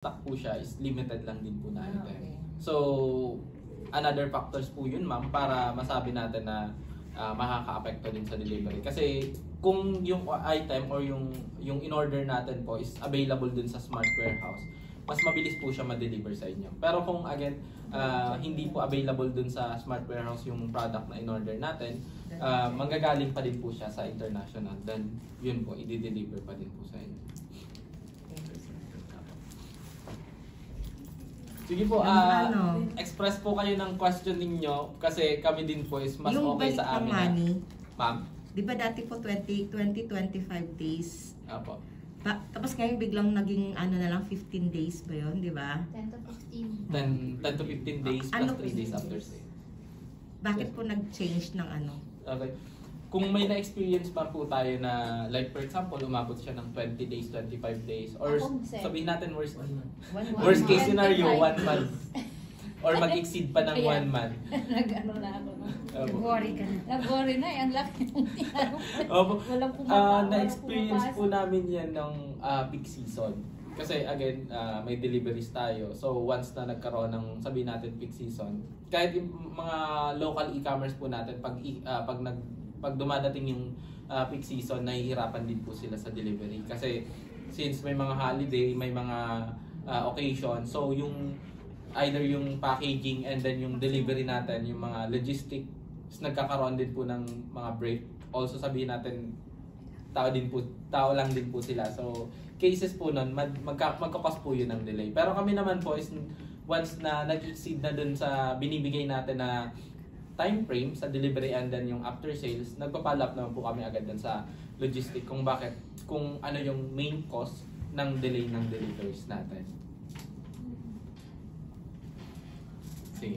stock po siya is limited lang din po na item. Okay. So, another factors po yun ma'am para masabi natin na makaka-apekto din sa delivery. Kasi kung yung item or yung in-order natin po is available dun sa smart warehouse, mas mabilis po siya ma-deliver sa inyo. Pero kung again, hindi po available dun sa smart warehouse yung product na in-order natin, manggagaling pa din po siya sa international. Then, yun po, i-deliver pa din po sa inyo. Sige po, express po kayo ng question ninyo kasi kami din po is mas yung okay sa amin. Yung money, ma'am? di ba dati po 25 days? Apo. Tapos ngayon biglang naging ano na lang 15 days ba yun, di ba? 10 to 15. 10 to 15 days plus Ano 3 days after stay. Bakit po nag-change ng ano? Okay. Kung may na-experience pa po tayo na, like for example, umabot siya ng 20 days, 25 days, or sabihin natin worst case scenario, 1 month. Or mag-exceed pa ng 1 month. Nag-ano na ako. Nag-worry ka na. Nag-worry na, ang laki ng tinanong. Walang Na-experience po namin yan ng peak season. Kasi again, may deliveries tayo. So once na nagkaroon ng, sabihin natin, peak season, kahit yung mga local e-commerce po natin, pag dumadating yung peak season, nahihirapan din po sila sa delivery. Kasi since may mga holiday, may mga occasion, so yung either yung packaging and then yung delivery natin, yung mga logistics, nagkakaroon din po ng mga break. Also sabihin natin, tao lang din po sila. So cases po nun, magkakos po yun ng delay. Pero kami naman po is once na nag-exceed na dun sa binibigay natin na time frame sa delivery and then yung after sales, nagpa-follow up naman po kami agad dun sa logistic kung ano yung main cause ng delay ng deliveries natin. Sige.